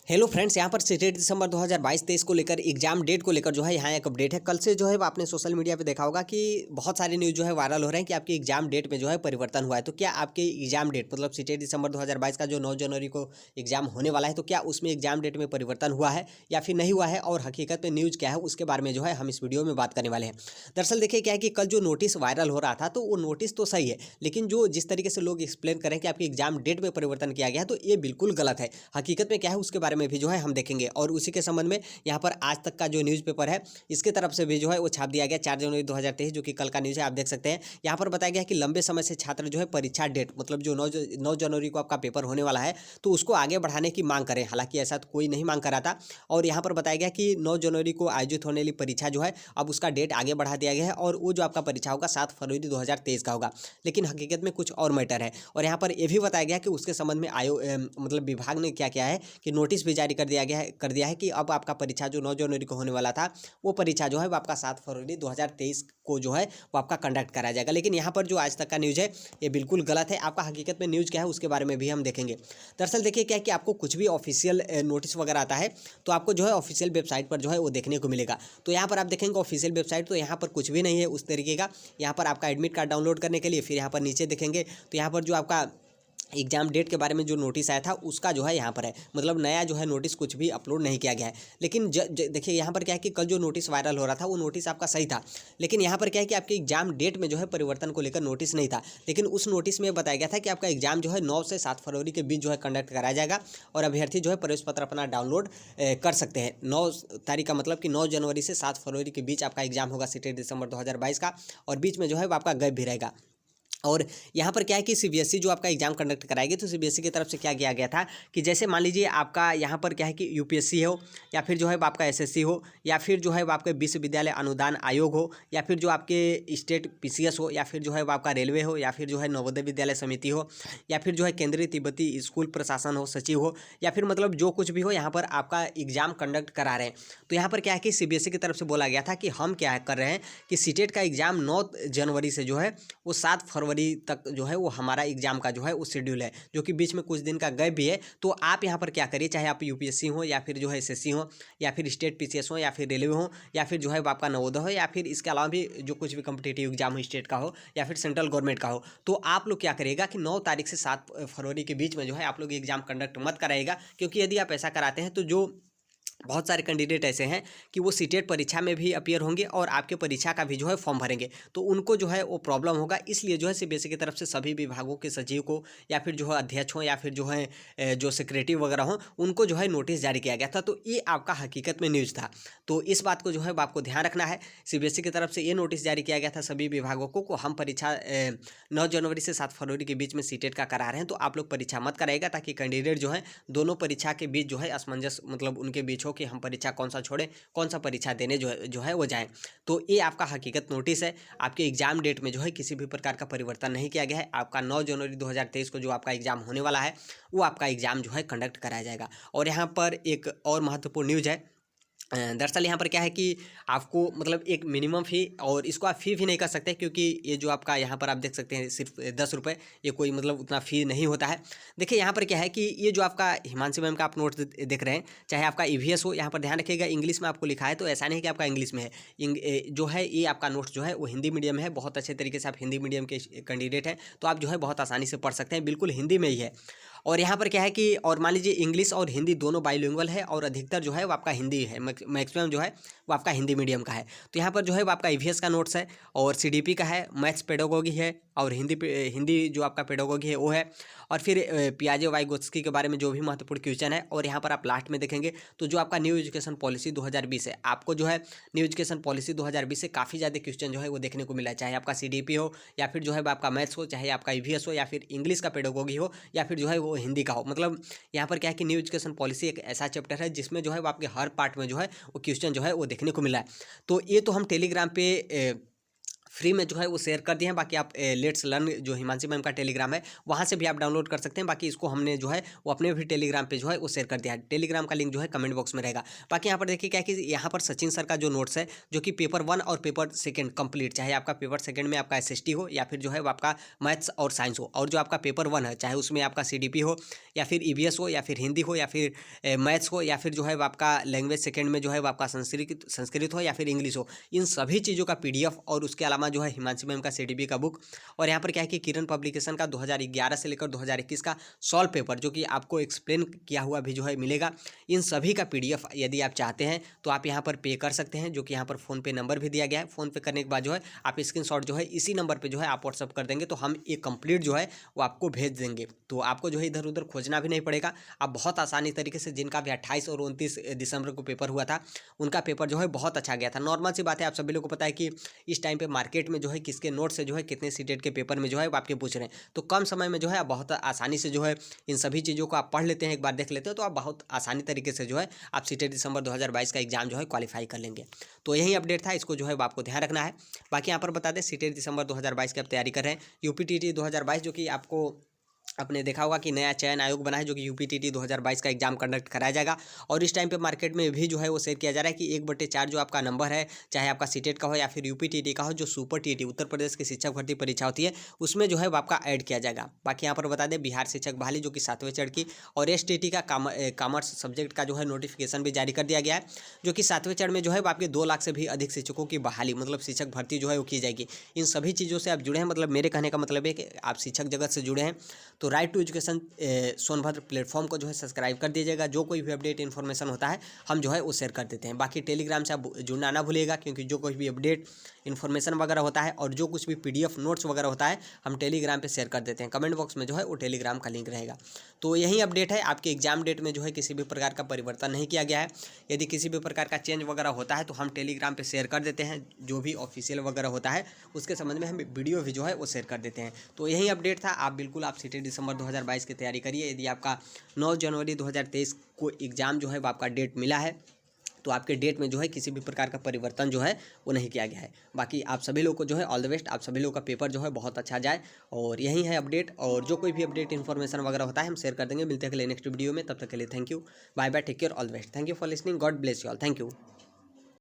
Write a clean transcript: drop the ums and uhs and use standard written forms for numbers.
Hello friends, यहाँ पर 6 दिसंबर 2022-23 को लेकर एग्जाम डेट को लेकर जो है यहाँ एक अपडेट है। कल से जो है आपने सोशल मीडिया पे देखा होगा कि बहुत सारे न्यूज़ जो है वायरल हो रहे हैं कि आपकी एग्जाम डेट में जो है परिवर्तन हुआ है। तो क्या आपके एग्जाम डेट मतलब 6 दिसंबर 2022 का जो 9 जनवरी को एग्जाम होने वाला है, तो क्या उसमें एग्जाम डेट में परिवर्तन हुआ है या फिर नहीं हुआ है, और हकीकत में न्यूज़ क्या है उसके बारे में जो है हम इस वीडियो में बात करने वाले हैं। दरअसल देखिए क्या है कि कल जो नोटिस वायरल हो रहा था तो वो नोटिस तो सही है, लेकिन जो जिस तरीके से लोग एक्सप्लेन करें कि आपकी एग्जाम डेट में परिवर्तन किया गया है तो ये बिल्कुल गलत है। हकीकत में क्या है उसके बारे में भी जो है हम देखेंगे, और उसी के संबंध में यहाँ पर आज तक का जो न्यूज़पेपर है इसके तरफ से भी जो है वो छाप दिया गया 4 जनवरी 2023, जो कि कल का न्यूज़ है। आप देख सकते हैं यहाँ पर बताया गया है कि लंबे समय से छात्र जो है परीक्षा डेट मतलब जो 9 जनवरी को आपका पेपर होने वाला है तो उसको आगे बढ़ाने की मांग करें। हालांकि ऐसा तो कोई नहीं मांग कर रहा था, और यहाँ पर बताया गया कि 9 जनवरी को आयोजित होने वाली परीक्षा जो है अब उसका डेट आगे बढ़ा दिया गया है, और वो जो आपका परीक्षा होगा 7 फरवरी 2023 का होगा। लेकिन हकीकत में कुछ और मैटर है, और यहाँ पर यह भी बताया गया कि उसके संबंध में मतलब विभाग ने क्या किया है कि नोटिस भी जारी कर दिया है कि अब आपका परीक्षा जो 9 जनवरी को होने वाला था वो परीक्षा जो है वो आपका 7 फरवरी 2023 को जो है वो आपका कंडक्ट कराया जाएगा। लेकिन यहाँ पर जो आज तक का न्यूज़ है ये बिल्कुल गलत है। आपका हकीकत में न्यूज़ क्या है उसके बारे में भी हम देखेंगे। दरअसल देखिए क्या है कि आपको कुछ भी ऑफिशियल नोटिस वगैरह आता है तो आपको जो है ऑफिशियल वेबसाइट पर जो है वो देखने को मिलेगा। तो यहाँ पर आप देखेंगे ऑफिशियल वेबसाइट, तो यहाँ पर कुछ भी नहीं है उस तरीके का। यहाँ पर आपका एडमिट कार्ड डाउनलोड करने के लिए फिर यहाँ पर नीचे देखेंगे तो यहाँ पर जो आपका एग्जाम डेट के बारे में जो नोटिस आया था उसका जो है यहाँ पर है, मतलब नया जो है नोटिस कुछ भी अपलोड नहीं किया गया है। लेकिन देखिए यहाँ पर क्या है कि कल जो नोटिस वायरल हो रहा था वो नोटिस आपका सही था, लेकिन यहाँ पर क्या है कि आपके एग्जाम डेट में जो है परिवर्तन को लेकर नोटिस नहीं था। लेकिन उस नोटिस में बताया गया था कि आपका एग्जाम जो है 9 से 7 फरवरी के बीच जो है कंडक्ट कराया जाएगा, और अभ्यर्थी जो है प्रवेश पत्र अपना डाउनलोड कर सकते हैं। 9 तारीख का मतलब कि 9 जनवरी से 7 फरवरी के बीच आपका एग्जाम होगा 6 दिसंबर 2022 का, और बीच में जो है वो आपका गैप भी रहेगा। और यहाँ पर क्या है कि सीबीएसई जो आपका एग्जाम कंडक्ट कराएगी, तो सीबीएसई की तरफ से क्या किया गया था कि जैसे मान लीजिए आपका यहाँ पर क्या है कि यूपीएससी हो, या फिर जो है आपका एसएससी हो, या फिर जो है आपके विश्वविद्यालय अनुदान आयोग हो, या फिर जो आपके स्टेट पीसीएस हो, या फिर जो है आपका रेलवे हो, या फिर जो है नवोदय विद्यालय समिति हो, या फिर जो है केंद्रीय तिब्बती स्कूल प्रशासन हो, सचिव हो, या फिर मतलब जो कुछ भी हो यहाँ पर आपका एग्जाम कंडक्ट करा रहे हैं। तो यहाँ पर क्या है कि सीबीएसई की तरफ से बोला गया था कि हम क्या कर रहे हैं कि सीटेट का एग्जाम 9 जनवरी से जो है वो 7 फरवरी तक जो है वो हमारा एग्जाम का जो है वो शेड्यूल है, जो कि बीच में कुछ दिन का गैप भी है। तो आप यहाँ पर क्या करिए, चाहे आप यूपीएससी हो, या फिर जो है एसएससी हो, या फिर स्टेट पीसीएस हो, या फिर रेलवे हो, या फिर जो है आपका नवोदय हो, या फिर इसके अलावा भी जो कुछ भी कॉम्पिटिटिव एग्जाम हो स्टेट का हो या फिर सेंट्रल गवर्नमेंट का हो, तो आप लोग क्या करिएगा कि 9 तारीख से 7 फरवरी के बीच में जो है आप लोग एग्जाम कंडक्ट मत कराइएगा। क्योंकि यदि आप ऐसा कराते हैं तो जो बहुत सारे कैंडिडेट ऐसे हैं कि वो सीटेट परीक्षा में भी अपीयर होंगे और आपके परीक्षा का भी जो है फॉर्म भरेंगे, तो उनको जो है वो प्रॉब्लम होगा। इसलिए जो है सीबीएसई की तरफ से सभी विभागों के सचिव को, या फिर जो है अध्यक्ष हो, या फिर जो है जो सेक्रेटरी वगैरह हो, उनको जो है नोटिस जारी किया गया था। तो ये आपका हकीकत में न्यूज़ था, तो इस बात को जो है आपको ध्यान रखना है। सीबीएसई की तरफ से ये नोटिस जारी किया गया था सभी विभागों को हम परीक्षा 9 जनवरी से 7 फरवरी के बीच में सीटेट का करा रहे हैं, तो आप लोग परीक्षा मत कराएगा, ताकि कैंडिडेट जो है दोनों परीक्षा के बीच जो है असमंजस मतलब उनके बीच हो कि हम परीक्षा कौन सा छोड़ें, कौन सा परीक्षा देने जो है वो जाएं। तो ये आपका हकीकत नोटिस है। आपके एग्जाम डेट में जो है किसी भी प्रकार का परिवर्तन नहीं किया गया है। आपका 9 जनवरी 2023 को जो आपका एग्जाम होने वाला है वो आपका एग्जाम जो है कंडक्ट कराया जाएगा। और यहाँ पर एक और महत्वपूर्ण न्यूज़ है। दरअसल यहाँ पर क्या है कि आपको मतलब एक मिनिमम फ़ी, और इसको आप फ़ी भी नहीं कर सकते, क्योंकि ये जो आपका यहाँ पर आप देख सकते हैं सिर्फ 10 रुपये, ये कोई मतलब उतना फ़ी नहीं होता है। देखिए यहाँ पर क्या है कि ये जो आपका हिमांशु मैम का आप नोट देख रहे हैं, चाहे आपका ईवीएस हो, यहाँ पर ध्यान रखिएगा इंग्लिश में आपको लिखा है, तो ऐसा नहीं कि आपका इंग्लिश में है। जो है ये आपका नोट जो है वो हिंदी मीडियम में है। बहुत अच्छे तरीके से आप हिंदी मीडियम के कैंडिडेट हैं तो आप जो है बहुत आसानी से पढ़ सकते हैं, बिल्कुल हिंदी में ही है। और यहाँ पर क्या है कि और मान लीजिए इंग्लिश और हिंदी दोनों बाइलिंगुअल है, और अधिकतर जो है वो आपका हिंदी है, मैक्सिमम जो है वो आपका हिंदी मीडियम का है। तो यहाँ पर जो है वो आपका ईवीएस का नोट्स है, और सीडीपी का है, मैथ्स पेडागोगी है, और हिंदी जो आपका पेडागोगी है वो है, और फिर पियाजे वाइगोत्स्की के बारे में जो भी महत्वपूर्ण क्वेश्चन है। और यहाँ पर आप लास्ट में देखेंगे तो जो आपका न्यू एजुकेशन पॉलिसी 2020 है, आपको जो है न्यू एजुकेशन पॉलिसी 2020 से काफ़ी ज़्यादा क्वेश्चन जो है वो देखने को मिला है, चाहे आपका सीडीपी हो, या फिर जो है आपका मैथ्स हो, चाहे आपका ईवीएस हो, या फिर इंग्लिश का पेडागोगी हो, या फिर जो है वो हिंदी का हो। मतलब यहाँ पर क्या है कि न्यू एजुकेशन पॉलिसी एक ऐसा चैप्टर है जिसमें जो है वो आपके हर पार्ट में जो है वो क्वेश्चन जो है वो देखने को मिला है। तो ये तो हम टेलीग्राम पे फ्री में जो है वो शेयर कर दिए हैं। बाकी आप लेट्स लर्न जो हिमांशी मैम का टेलीग्राम है वहाँ से भी आप डाउनलोड कर सकते हैं। बाकी इसको हमने जो है वो अपने भी टेलीग्राम पे जो है वो शेयर कर दिया है। टेलीग्राम का लिंक जो है कमेंट बॉक्स में रहेगा। बाकी यहाँ पर देखिए क्या है कि यहाँ पर सचिन सर का जो नोट्स है जो कि पेपर 1 और पेपर 2 कंप्लीट, चाहे आपका पेपर 2 में आपका SST हो या फिर जो है वो आपका मैथ्स और साइंस हो, और जो आपका पेपर 1 है चाहे उसमें आपका CDP हो या फिर EVS हो या फिर हिंदी हो या फिर मैथ्स हो या फिर जो है वो आपका लैंग्वेज 2 में जो है वो आपका संस्कृत हो या फिर इंग्लिश हो, इन सभी चीज़ों का PDF और उसके अलावा जो है हिमांशी मैम का CDP का बुक, और यहाँ पर क्या है कि किरण पब्लिकेशन का 2011 से लेकर 2021 का सॉल्व पेपर जो कि आपको एक्सप्लेन किया हुआ भी जो है मिलेगा। इन सभी का PDF यदि आप चाहते हैं तो आप यहाँ पर पे कर सकते हैं, जो कि यहाँ पर फ़ोन पे नंबर भी दिया गया है। फ़ोन पे करने के बाद जो है आप स्क्रीनशॉट जो है इसी नंबर पे जो है आप व्हाट्सअप कर देंगे तो हम ये कंप्लीट जो है वो आपको भेज देंगे। तो आपको जो है इधर उधर खोजना भी नहीं पड़ेगा। आप बहुत आसानी तरीके से, जिनका भी 28 और 29 दिसंबर को पेपर हुआ था उनका पेपर जो है बहुत अच्छा गया था। नॉर्मल सी बात है, आप सभी लोग को पता है कि इस टाइम पे मार्केट में जो है किसके नोट से जो है कितने सीटेट के पेपर में जो है वो आपके पूछ रहे हैं। तो कम समय में जो है आप बहुत आसानी से जो है इन सभी चीज़ों को आप पढ़ लेते हैं, एक बार देख लेते हो तो आप बहुत आसानी तरीके से जो है आप सीटेट दिसंबर 2022 का एग्जाम जो है क्वालिफाई कर लेंगे। तो यही अपडेट था, इसको जो है आपको ध्यान रखना है। बाकी यहाँ पर बता दें सीटेट दिसंबर 2022 की आप तैयारी कर रहे हैं। UPTT 2022 जो कि आपको आपने देखा होगा कि नया चयन आयोग बना है जो कि UPTT 2022 का एग्जाम कंडक्ट कराया जाएगा। और इस टाइम पे मार्केट में भी जो है वो शेयर किया जा रहा है कि 1/4 जो आपका नंबर है, चाहे आपका सीटेट का हो या फिर UPTT का हो, जो सुपर TT उत्तर प्रदेश की शिक्षक भर्ती परीक्षा होती है उसमें जो है वो आपका ऐड किया जाएगा। बाकी यहाँ पर बता दें बिहार शिक्षक बहाली जो कि 7वें चरण की, और STT का कॉमर्स सब्जेक्ट का जो है नोटिफिकेशन भी जारी कर दिया गया है, जो कि 7वें चरण में जो है वो आपके 2 लाख से भी अधिक शिक्षकों की बहाली, मतलब शिक्षक भर्ती जो है वो की जाएगी। इन सभी चीज़ों से आप जुड़े हैं, मतलब मेरे कहने का मतलब है कि आप शिक्षक जगत से जुड़े हैं तो right to education Sonbhadra platform को जो है सब्सक्राइब कर दीजिएगा। जो कोई भी अपडेट इन्फॉर्मेशन होता है हम जो है वो शेयर कर देते हैं। बाकी टेलीग्राम से आप जुड़ना ना भूलिएगा, क्योंकि जो कोई भी अपडेट इन्फॉर्मेशन वगैरह होता है और जो कुछ भी PDF नोट्स वगैरह होता है हम टेलीग्राम पे शेयर कर देते हैं। कमेंट बॉक्स में जो है वो टेलीग्राम का लिंक रहेगा। तो यही अपडेट है, आपके एग्जाम डेट में जो है किसी भी प्रकार का परिवर्तन नहीं किया गया है। यदि किसी भी प्रकार का चेंज वगैरह होता है तो हम टेलीग्राम पे शेयर कर देते हैं। जो भी ऑफिशियल वगैरह होता है उसके संबंध में हम वीडियो भी जो है वो शेयर कर देते हैं। तो यही अपडेट था। आप बिल्कुल आप सीटेट दिसंबर 2022 की तैयारी करिए। यदि आपका 9 जनवरी 2023 को एग्ज़ाम जो है वो आपका डेट मिला है तो आपके डेट में जो है किसी भी प्रकार का परिवर्तन जो है वो नहीं किया गया है। बाकी आप सभी लोग को जो है ऑल द बेस्ट, आप सभी लोग का पेपर जो है बहुत अच्छा जाए। और यही है अपडेट, और जो कोई भी अपडेट इन्फॉर्मेशन वगैरह होता है हम शेयर कर देंगे। मिलते हैं अगले नेक्स्ट वीडियो में, तब तक के लिए thank you, bye bye, take care, all the best, thank you for listening, God bless you all, thank you.